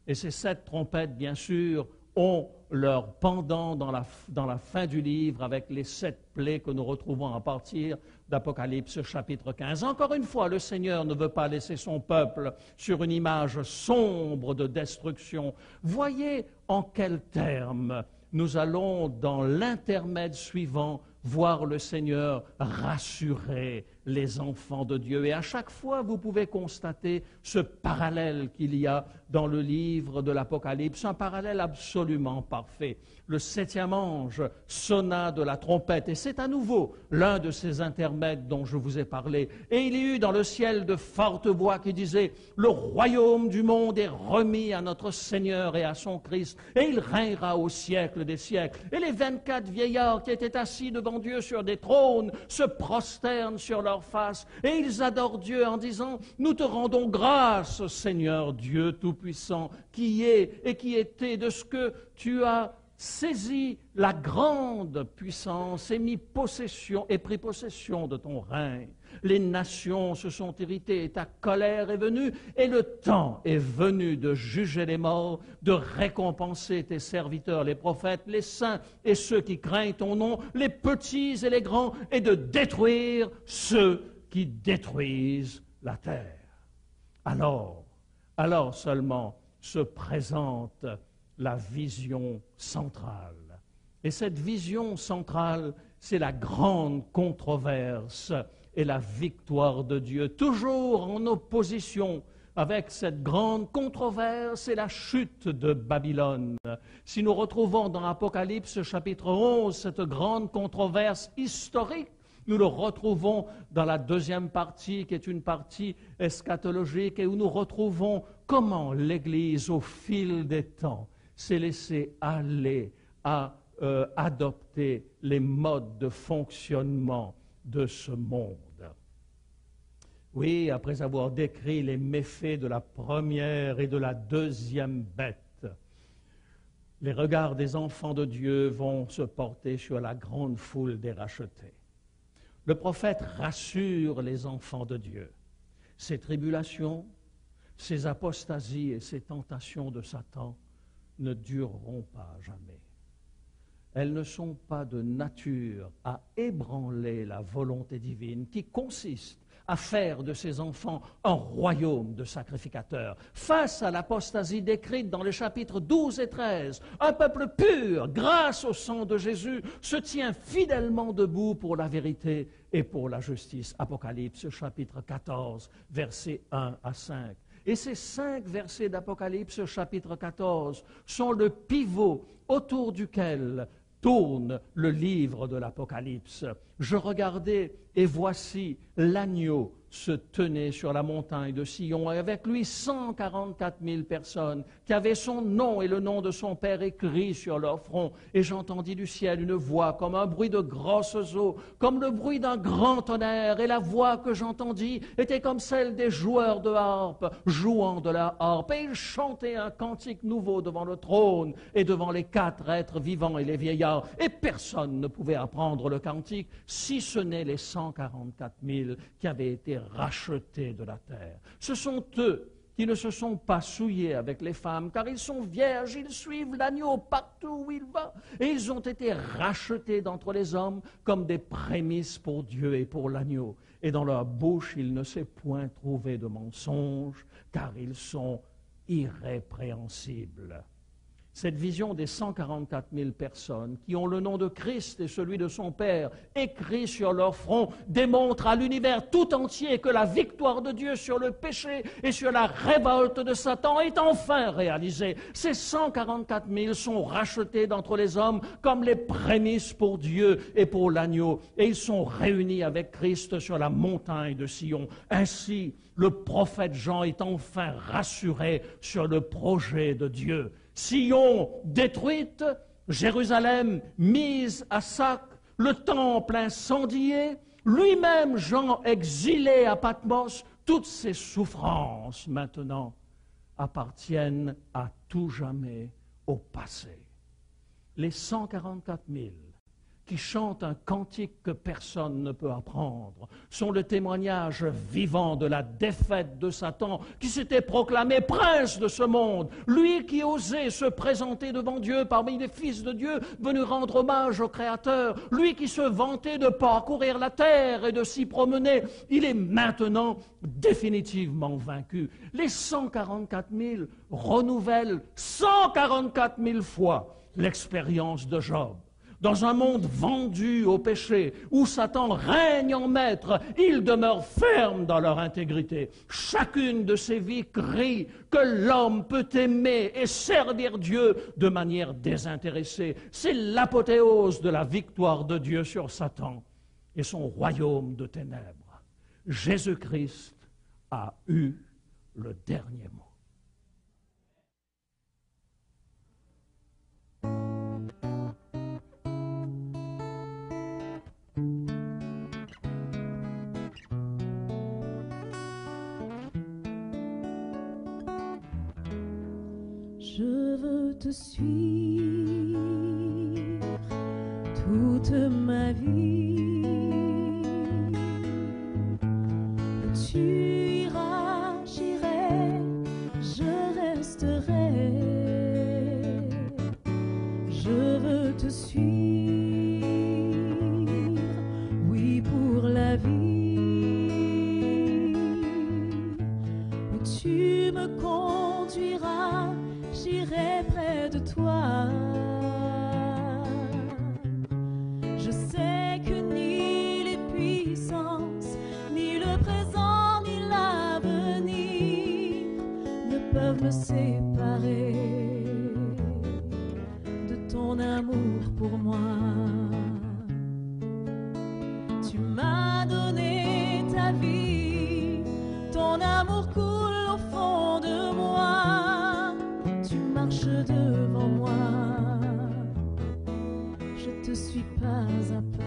Et ces 7 trompettes, bien sûr, ont leur pendant dans la fin du livre avec les 7 plaies que nous retrouvons à partir d'Apocalypse chapitre 15. Encore une fois, le Seigneur ne veut pas laisser son peuple sur une image sombre de destruction. Voyez en quels termes nous allons, dans l'intermède suivant, voir le Seigneur rassurer les enfants de Dieu. Et à chaque fois, vous pouvez constater ce parallèle qu'il y a dans le livre de l'Apocalypse, un parallèle absolument parfait. Le 7e ange sonna de la trompette, et c'est à nouveau l'un de ces intermèdes dont je vous ai parlé. Et il y eut dans le ciel de fortes voix qui disaient « Le royaume du monde est remis à notre Seigneur et à son Christ, et il régnera au siècle des siècles. » Et les 24 vieillards qui étaient assis devant Dieu sur des trônes se prosternent sur leur face, et ils adorent Dieu en disant « Nous te rendons grâce, Seigneur Dieu Tout-Puissant, qui est et qui était, de ce que tu as saisi la grande puissance et pris possession de ton règne. Les nations se sont irritées, et ta colère est venue, et le temps est venu de juger les morts, de récompenser tes serviteurs, les prophètes, les saints et ceux qui craignent ton nom, les petits et les grands, et de détruire ceux qui détruisent la terre. Alors seulement se présente la vision centrale. Et cette vision centrale, c'est la grande controverse et la victoire de Dieu, toujours en opposition avec cette grande controverse et la chute de Babylone. Si nous retrouvons dans Apocalypse chapitre 11 cette grande controverse historique, nous le retrouvons dans la deuxième partie, qui est une partie eschatologique, et où nous retrouvons comment l'Église, au fil des temps, s'est laissée aller à adopter les modes de fonctionnement de ce monde. Oui, après avoir décrit les méfaits de la première et de la deuxième bête, les regards des enfants de Dieu vont se porter sur la grande foule des rachetés. Le prophète rassure les enfants de Dieu. Ces tribulations, ces apostasies et ces tentations de Satan ne dureront pas jamais. Elles ne sont pas de nature à ébranler la volonté divine qui consiste à faire de ses enfants un royaume de sacrificateurs. Face à l'apostasie décrite dans les chapitres 12 et 13, un peuple pur, grâce au sang de Jésus, se tient fidèlement debout pour la vérité et pour la justice. Apocalypse chapitre 14, versets 1 à 5. Et ces 5 versets d'Apocalypse chapitre 14 sont le pivot autour duquel tourne le livre de l'Apocalypse. Je regardais et voici l'agneau se tenait sur la montagne de Sion et avec lui 144 000 personnes qui avaient son nom et le nom de son Père écrit sur leur front. Et j'entendis du ciel une voix comme un bruit de grosses eaux, comme le bruit d'un grand tonnerre. Et la voix que j'entendis était comme celle des joueurs de harpe, jouant de la harpe. Et ils chantaient un cantique nouveau devant le trône et devant les 4 êtres vivants et les vieillards. Et personne ne pouvait apprendre le cantique, si ce n'est les 144 000 qui avaient été rachetés de la terre. Ce sont eux qui ne se sont pas souillés avec les femmes, car ils sont vierges, ils suivent l'agneau partout où il va, et ils ont été rachetés d'entre les hommes comme des prémices pour Dieu et pour l'agneau. Et dans leur bouche, il ne s'est point trouvé de mensonge, car ils sont irrépréhensibles. Cette vision des 144 000 personnes qui ont le nom de Christ et celui de son Père écrit sur leur front démontre à l'univers tout entier que la victoire de Dieu sur le péché et sur la révolte de Satan est enfin réalisée. Ces 144 000 sont rachetés d'entre les hommes comme les prémices pour Dieu et pour l'agneau, et ils sont réunis avec Christ sur la montagne de Sion. Ainsi, le prophète Jean est enfin rassuré sur le projet de Dieu. Sion détruite, Jérusalem mise à sac, le temple incendié, lui-même Jean exilé à Patmos, toutes ces souffrances maintenant appartiennent à tout jamais au passé. Les 144 000 qui chantent un cantique que personne ne peut apprendre, sont le témoignage vivant de la défaite de Satan, qui s'était proclamé prince de ce monde, lui qui osait se présenter devant Dieu parmi les fils de Dieu, venu rendre hommage au Créateur, lui qui se vantait de parcourir la terre et de s'y promener. Il est maintenant définitivement vaincu. Les 144 000 renouvellent 144 000 fois l'expérience de Job. Dans un monde vendu au péché, où Satan règne en maître, ils demeurent fermes dans leur intégrité. Chacune de ces vies crie que l'homme peut aimer et servir Dieu de manière désintéressée. C'est l'apothéose de la victoire de Dieu sur Satan et son royaume de ténèbres. Jésus-Christ a eu le dernier mot. Je veux te suivre toute ma vie. Où tu iras, j'irai, je resterai. Je veux te suivre, oui, pour la vie. Où tu me conduiras, j'irai près de toi. Je sais que ni les puissances, ni le présent, ni l'avenir ne peuvent me séparer de ton amour pour moi. Tu m'as donné ta vie, ton amour coule au fond de moi. Tu marches devant moi, je te suis pas à pas.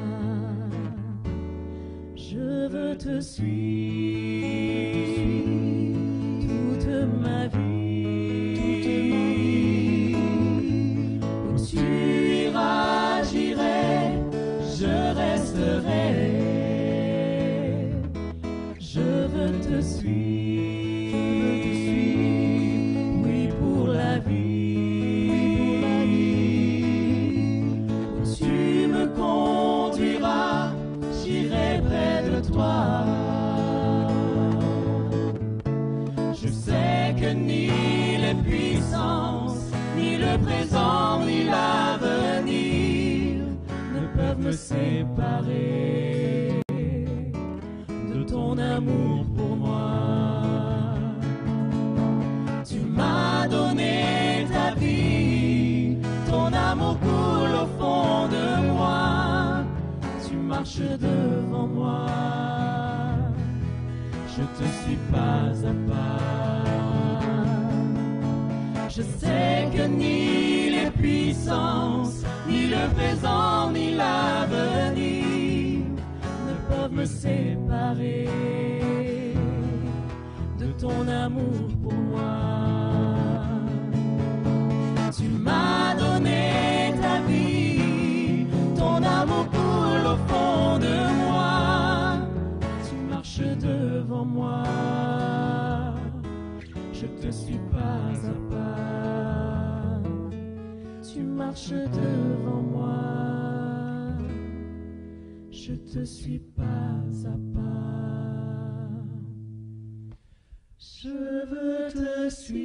Je veux te suivre toute ma vie. Où tu iras, j'irai, je resterai. Je veux te suivre. Je sais que ni les puissances, ni le présent, ni l'avenir ne peuvent me séparer de ton amour pour moi. Tu m'as donné ta vie, ton amour coule au fond de moi. Tu marches devant moi, je te suis pas à pas. Je sais que ni les puissances, ni le présent, ni l'avenir ne peuvent me séparer de ton amour pour moi. Tu m'as donné ta vie, ton amour coule au fond de moi. Tu marches devant moi, je te suis pas à pas. Tu marches devant moi, je te suis pas à pas. Je veux te suivre.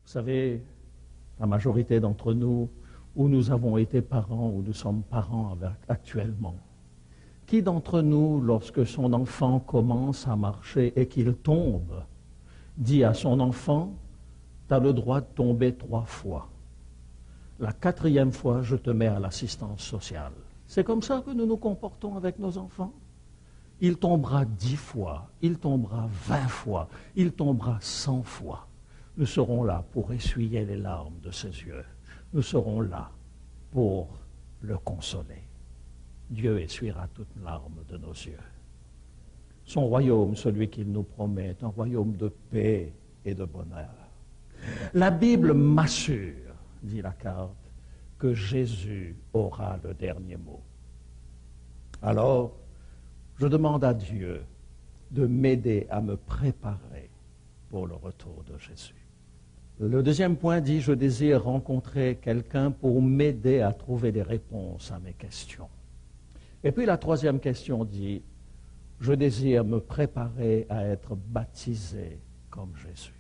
Vous savez, la majorité d'entre nous, où nous avons été parents, où nous sommes parents actuellement, qui d'entre nous, lorsque son enfant commence à marcher et qu'il tombe, dit à son enfant, « Tu as le droit de tomber 3 fois. La 4e fois, je te mets à l'assistance sociale. » C'est comme ça que nous nous comportons avec nos enfants. Il tombera 10 fois, il tombera 20 fois, il tombera 100 fois. Nous serons là pour essuyer les larmes de ses yeux. Nous serons là pour le consoler. Dieu essuiera toute larme de nos yeux. Son royaume, celui qu'il nous promet, est un royaume de paix et de bonheur. La Bible m'assure, dit la carte, que Jésus aura le dernier mot. Alors, je demande à Dieu de m'aider à me préparer pour le retour de Jésus. Le deuxième point dit, je désire rencontrer quelqu'un pour m'aider à trouver des réponses à mes questions. Et puis la troisième question dit, je désire me préparer à être baptisé comme Jésus.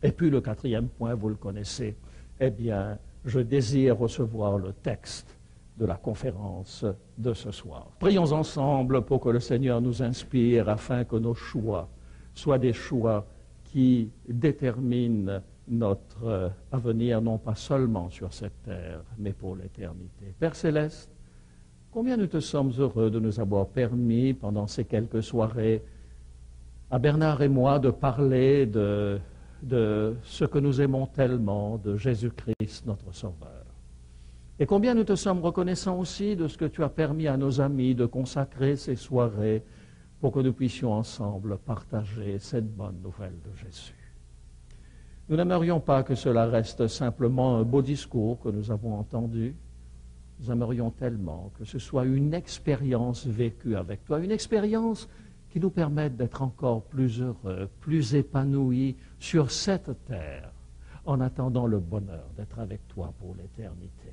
Et puis le quatrième point, vous le connaissez, eh bien, je désire recevoir le texte de la conférence de ce soir. Prions ensemble pour que le Seigneur nous inspire afin que nos choix soient des choix qui déterminent notre avenir, non pas seulement sur cette terre, mais pour l'éternité. Père Céleste, combien nous te sommes heureux de nous avoir permis, pendant ces quelques soirées, à Bernard et moi, de parler de ce que nous aimons tellement, de Jésus-Christ, notre Sauveur. Et combien nous te sommes reconnaissants aussi de ce que tu as permis à nos amis de consacrer ces soirées pour que nous puissions ensemble partager cette bonne nouvelle de Jésus. Nous n'aimerions pas que cela reste simplement un beau discours que nous avons entendu. Nous aimerions tellement que ce soit une expérience vécue avec toi, une expérience qui nous permette d'être encore plus heureux, plus épanouis sur cette terre, en attendant le bonheur d'être avec toi pour l'éternité.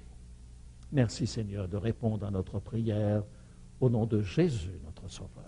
Merci Seigneur de répondre à notre prière au nom de Jésus, notre Sauveur.